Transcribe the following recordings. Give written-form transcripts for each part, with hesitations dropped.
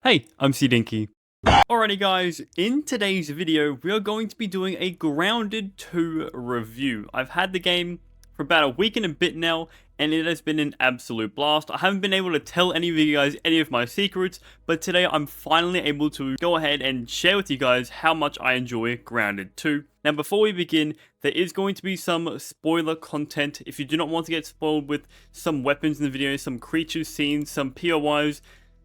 Hey, I'm CDiinky. Alrighty guys, in today's video, we are going to be doing a Grounded 2 review. I've had the game for about a week and a bit now, and it has been an absolute blast. I haven't been able to tell any of you guys any of my secrets, but today I'm finally able to go ahead and share with you guys how much I enjoy Grounded 2. Now before we begin, there is going to be some spoiler content. If you do not want to get spoiled with some weapons in the video, some creatures scenes, some POIs,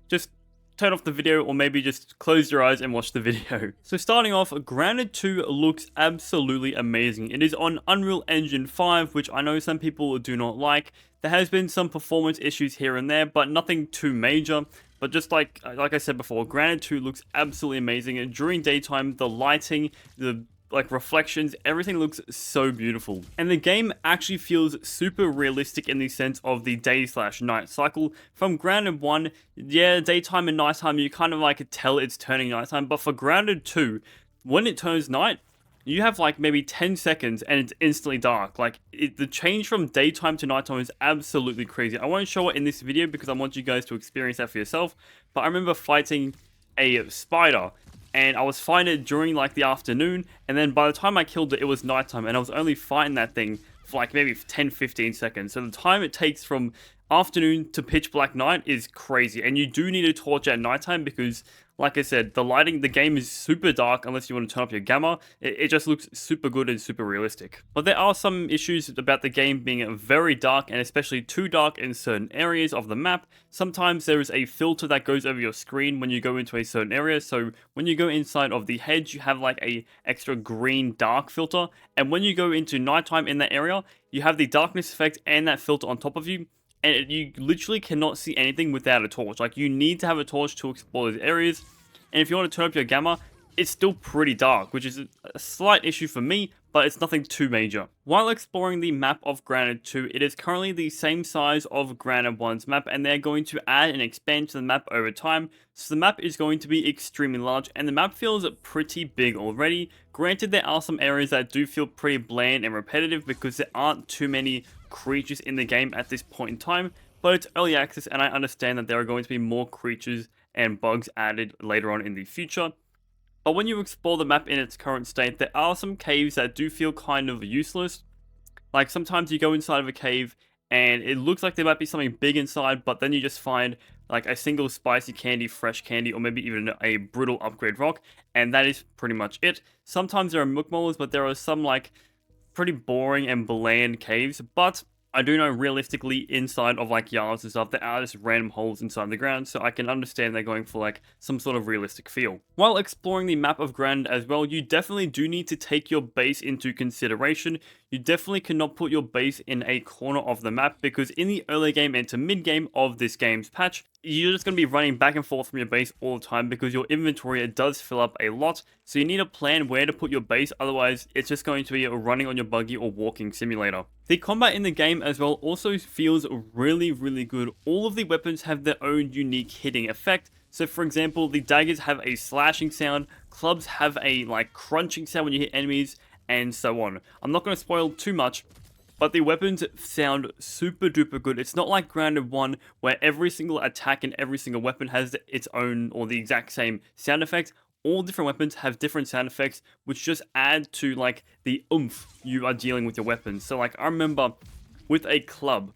just turn off the video or maybe just close your eyes and watch the video. So starting off, Grounded 2 looks absolutely amazing. It is on Unreal Engine 5, which I know some people do not like. There has been some performance issues here and there, but nothing too major. But just like I said before, Grounded 2 looks absolutely amazing. And during daytime, the lighting, the reflections, everything looks so beautiful. And the game actually feels super realistic in the sense of the day/night cycle. From Grounded 1, yeah, daytime and nighttime, you kind of like tell it's turning nighttime, but for Grounded 2, when it turns night, you have like maybe 10 seconds and it's instantly dark. Like, the change from daytime to nighttime is absolutely crazy. I won't show it in this video because I want you guys to experience that for yourself, but I remember fighting a spider, and I was fighting it during like the afternoon, and then by the time I killed it, it was nighttime, and I was only fighting that thing for like maybe 10-15 seconds. So the time it takes from afternoon to pitch black night is crazy, and you do need a torch at nighttime because, like I said, the lighting, the game is super dark unless you want to turn up your gamma. It just looks super good and super realistic. But there are some issues about the game being very dark, and especially too dark in certain areas of the map. Sometimes there is a filter that goes over your screen when you go into a certain area. So when you go inside of the hedge, you have like a extra green dark filter. And when you go into nighttime in that area, you have the darkness effect and that filter on top of you. And you literally cannot see anything without a torch. Like, you need to have a torch to explore those areas. And if you want to turn up your gamma, it's still pretty dark, which is a slight issue for me, but it's nothing too major. While exploring the map of Grounded 2, it is currently the same size of Grounded 1's map, and they're going to add and expand to the map over time. So the map is going to be extremely large, and the map feels pretty big already. Granted, there are some areas that do feel pretty bland and repetitive because there aren't too many creatures in the game at this point in time, but it's early access, and I understand that there are going to be more creatures and bugs added later on in the future. But when you explore the map in its current state, there are some caves that do feel kind of useless. Like, sometimes you go inside of a cave and it looks like there might be something big inside, but then you just find like a single spicy candy, fresh candy, or maybe even a brittle upgrade rock, and that is pretty much it. Sometimes there are muck molars, but there are some like pretty boring and bland caves. But I do know realistically inside of like yards and stuff, there are just random holes inside the ground, so I can understand they're going for like some sort of realistic feel. While exploring the map of Grounded as well, you definitely do need to take your base into consideration. You definitely cannot put your base in a corner of the map because in the early game and to mid game of this game's patch, you're just going to be running back and forth from your base all the time because your inventory, it does fill up a lot. So you need a plan where to put your base, otherwise it's just going to be running on your buggy or walking simulator. The combat in the game as well also feels really good. All of the weapons have their own unique hitting effect. So for example, the daggers have a slashing sound, clubs have a like crunching sound when you hit enemies, and so on. I'm not going to spoil too much, but the weapons sound super duper good. It's not like Grounded 1 where every single attack and every single weapon has its own or the exact same sound effects. All different weapons have different sound effects, which just add to like the oomph you are dealing with your weapons. So like, I remember with a club,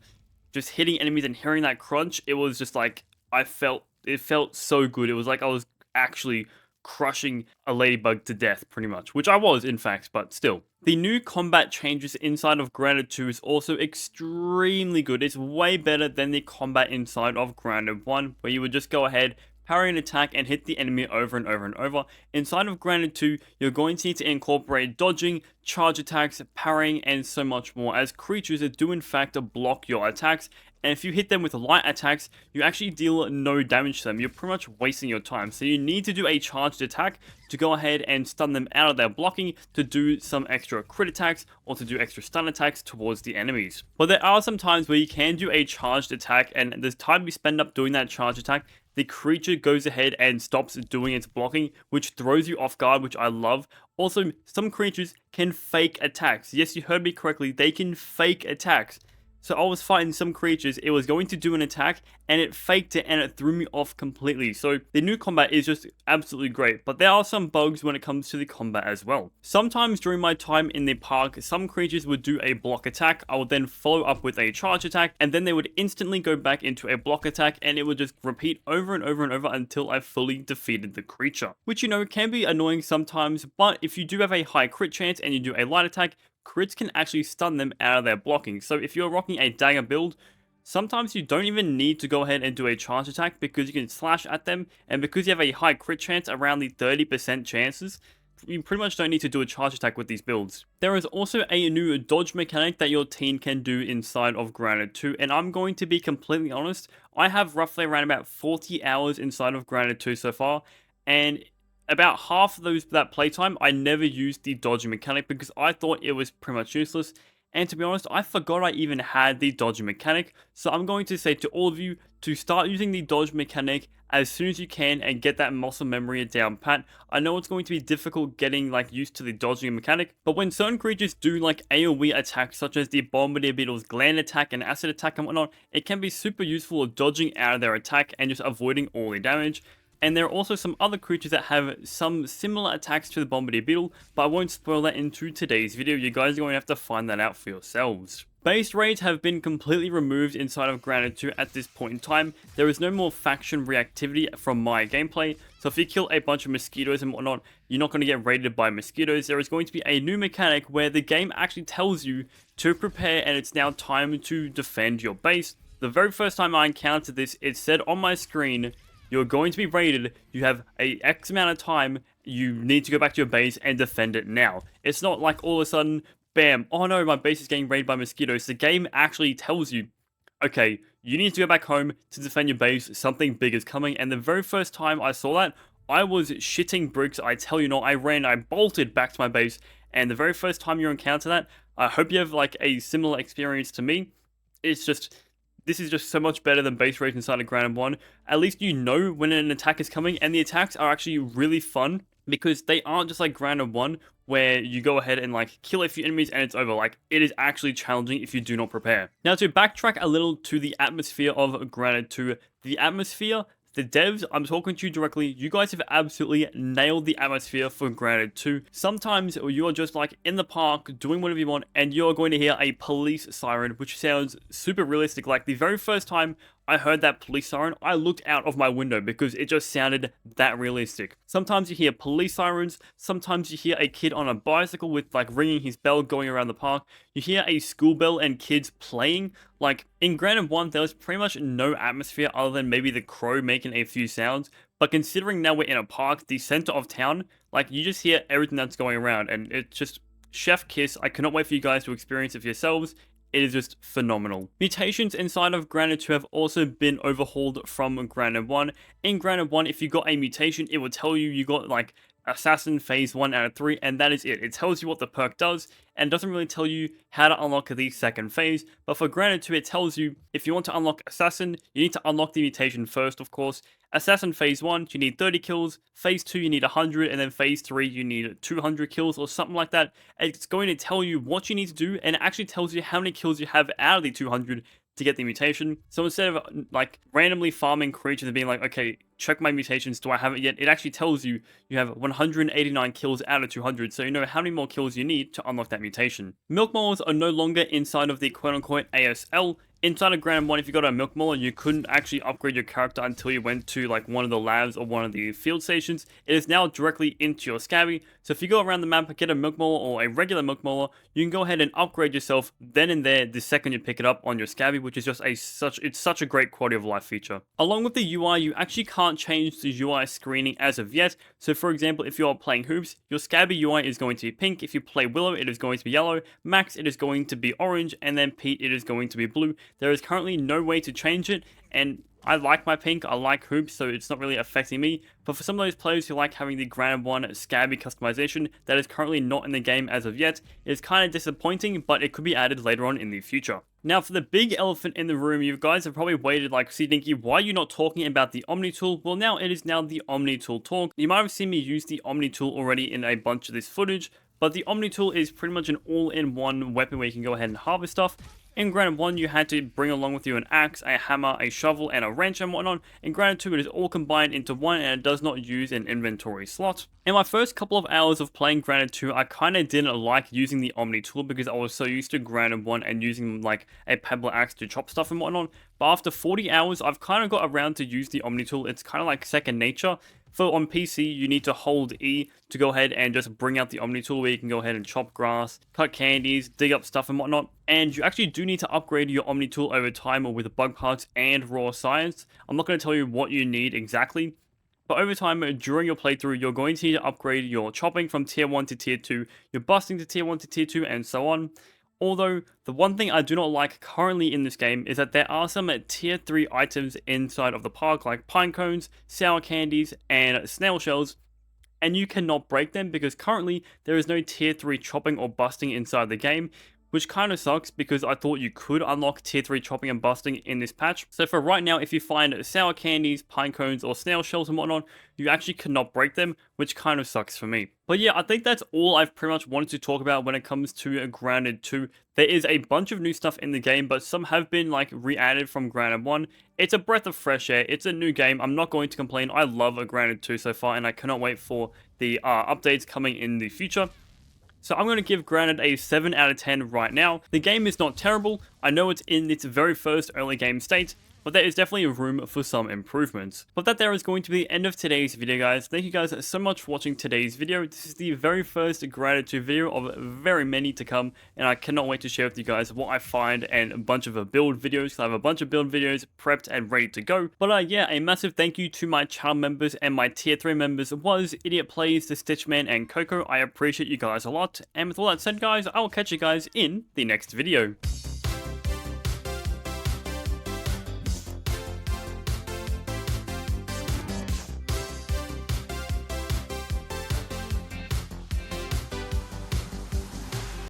just hitting enemies and hearing that crunch, it was just like, it felt so good. It was like I was actually crushing a ladybug to death, pretty much, which I was in fact, but still. The new combat changes inside of Grounded 2 is also extremely good. It's way better than the combat inside of Grounded 1, where you would just go ahead, parry an attack, and hit the enemy over and over and over. Inside of Grounded 2, you're going to need to incorporate dodging, charge attacks, parrying, and so much more, as creatures do in fact block your attacks. And if you hit them with light attacks, you actually deal no damage to them. You're pretty much wasting your time. So you need to do a charged attack to go ahead and stun them out of their blocking, to do some extra crit attacks, or to do extra stun attacks towards the enemies. But there are some times where you can do a charged attack, and the time you spend up doing that charged attack, the creature goes ahead and stops doing its blocking, which throws you off guard, which I love. Also, some creatures can fake attacks. Yes, you heard me correctly, they can fake attacks. So I was fighting some creatures, it was going to do an attack, and it faked it, and it threw me off completely. So the new combat is just absolutely great, but there are some bugs when it comes to the combat as well. Sometimes during my time in the park, some creatures would do a block attack, I would then follow up with a charge attack, and then they would instantly go back into a block attack, and it would just repeat over and over and over until I fully defeated the creature. Which, you know, can be annoying sometimes, but if you do have a high crit chance and you do a light attack, crits can actually stun them out of their blocking. So if you're rocking a dagger build, sometimes you don't even need to go ahead and do a charge attack because you can slash at them, and because you have a high crit chance, around the 30% chances, you pretty much don't need to do a charge attack with these builds. There is also a new dodge mechanic that your team can do inside of Grounded 2, and I'm going to be completely honest, I have roughly around about 40 hours inside of Grounded 2 so far, and about half of that playtime, I never used the dodging mechanic because I thought it was pretty much useless. And to be honest, I forgot I even had the dodging mechanic. So I'm going to say to all of you to start using the dodge mechanic as soon as you can and get that muscle memory down pat. I know it's going to be difficult getting used to the dodging mechanic, but when certain creatures do AoE attacks such as the Bombardier Beetle's gland attack and acid attack and whatnot, it can be super useful at dodging out of their attack and just avoiding all the damage. And there are also some other creatures that have some similar attacks to the Bombardier Beetle, but I won't spoil that into today's video. You guys are going to have to find that out for yourselves. Base raids have been completely removed inside of Grounded 2 at this point in time. There is no more faction reactivity from my gameplay, so if you kill a bunch of mosquitoes and whatnot, you're not going to get raided by mosquitoes. There is going to be a new mechanic where the game actually tells you to prepare and it's now time to defend your base. The very first time I encountered this, it said on my screen, you're going to be raided, you have a X amount of time, you need to go back to your base and defend it now. It's not like all of a sudden, bam, oh no, my base is getting raided by mosquitoes. The game actually tells you, okay, you need to go back home to defend your base, something big is coming. And the very first time I saw that, I was shitting bricks, I tell you not. I bolted back to my base, and the very first time you encounter that, I hope you have a similar experience to me. This is just so much better than base raids inside of Grounded 1. At least you know when an attack is coming, and the attacks are actually really fun because they aren't just like Grounded 1 where you go ahead and kill a few enemies and it's over. It is actually challenging if you do not prepare. Now to backtrack a little to the atmosphere of Grounded 2, the atmosphere, the devs, I'm talking to you directly, you guys have absolutely nailed the atmosphere for Grounded 2. Sometimes you are just in the park doing whatever you want and you're going to hear a police siren, which sounds super realistic. The very first time I heard that police siren, I looked out of my window because it just sounded that realistic. Sometimes you hear police sirens, sometimes you hear a kid on a bicycle with ringing his bell going around the park. You hear a school bell and kids playing. In Grounded 1, there was pretty much no atmosphere other than maybe the crow making a few sounds. But considering now we're in a park, the center of town, you just hear everything that's going around, and it's just chef kiss. I cannot wait for you guys to experience it for yourselves. It is just phenomenal. Mutations inside of Grounded 2 have also been overhauled from Grounded 1. In Grounded 1, if you got a mutation, it will tell you got Assassin phase 1 out of 3, and that is it. It tells you what the perk does, and doesn't really tell you how to unlock the second phase. But for Grounded 2, it tells you if you want to unlock Assassin, you need to unlock the mutation first, of course. Assassin phase 1, you need 30 kills, phase 2 you need 100, and then phase 3 you need 200 kills or something like that. It's going to tell you what you need to do, and it actually tells you how many kills you have out of the 200 to get the mutation. So instead of randomly farming creatures and being okay, check my mutations, do I have it yet? It actually tells you you have 189 kills out of 200, so you know how many more kills you need to unlock that mutation. Milk Maulers are no longer inside of the quote-unquote ASL. Inside of Grounded 1, if you got a Milk Mauler, you couldn't actually upgrade your character until you went to one of the labs or one of the field stations. It is now directly into your Scabby, so if you go around the map and get a Milk Mauler or a regular Milk Mauler, you can go ahead and upgrade yourself then and there the second you pick it up on your Scabby, which is just it's such a great quality of life feature. Along with the UI, you actually can't change the UI screening as of yet. So for example, if you are playing Hoops, your Scabby UI is going to be pink. If you play Willow, it is going to be yellow. Max, it is going to be orange, and then Pete, it is going to be blue. There is currently no way to change it, and I like my pink, I like Hoops, so it's not really affecting me. But for some of those players who like having the Grounded 1 Scabby customization that is currently not in the game as of yet, it is kind of disappointing, but it could be added later on in the future. Now for the big elephant in the room, you guys have probably waited CDiinky, why are you not talking about the Omni tool? Well, now it is now the Omni tool talk. You might have seen me use the Omni tool already in a bunch of this footage, but the Omni tool is pretty much an all-in-one weapon where you can go ahead and harvest stuff. In Grounded 1, you had to bring along with you an axe, a hammer, a shovel, and a wrench and whatnot. In Grounded 2, it is all combined into one and it does not use an inventory slot. In my first couple of hours of playing Grounded 2, I kind of didn't like using the Omni tool because I was so used to Grounded 1 and using like a pebble axe to chop stuff and whatnot. But after 40 hours, I've kind of got around to use the Omni tool. It's kind of like second nature. For on PC, you need to hold E to go ahead and just bring out the Omni tool where you can go ahead and chop grass, cut candies, dig up stuff and whatnot. And you actually do need to upgrade your Omni tool over time or with bug parts and raw science. I'm not going to tell you what you need exactly, but over time, during your playthrough, you're going to need to upgrade your chopping from tier 1 to tier 2, your busting to tier 1 to tier 2, and so on. Although, the one thing I do not like currently in this game is that there are some tier 3 items inside of the park, like pine cones, sour candies, and snail shells, and you cannot break them because currently there is no tier 3 chopping or busting inside the game, which kind of sucks because I thought you could unlock tier 3 chopping and busting in this patch. So for right now, if you find sour candies, pine cones, or snail shells and whatnot, you actually cannot break them, which kind of sucks for me. But yeah, I think that's all I've pretty much wanted to talk about when it comes to Grounded 2. There is a bunch of new stuff in the game, but some have been like re-added from Grounded 1. It's a breath of fresh air. It's a new game. I'm not going to complain. I love Grounded 2 so far, and I cannot wait for the updates coming in the future. So I'm going to give Grounded a 7 out of 10 right now. The game is not terrible. I know it's in its very first early game state, but there is definitely room for some improvements. But that there is going to be the end of today's video, guys. Thank you guys so much for watching today's video. This is the very first Grounded 2 video of very many to come, and I cannot wait to share with you guys what I find and a bunch of build videos. I have a bunch of build videos prepped and ready to go. But yeah, a massive thank you to my channel members and my tier 3 members was Idiot Plays, The Stitchman, and Coco. I appreciate you guys a lot. And with all that said, guys, I will catch you guys in the next video.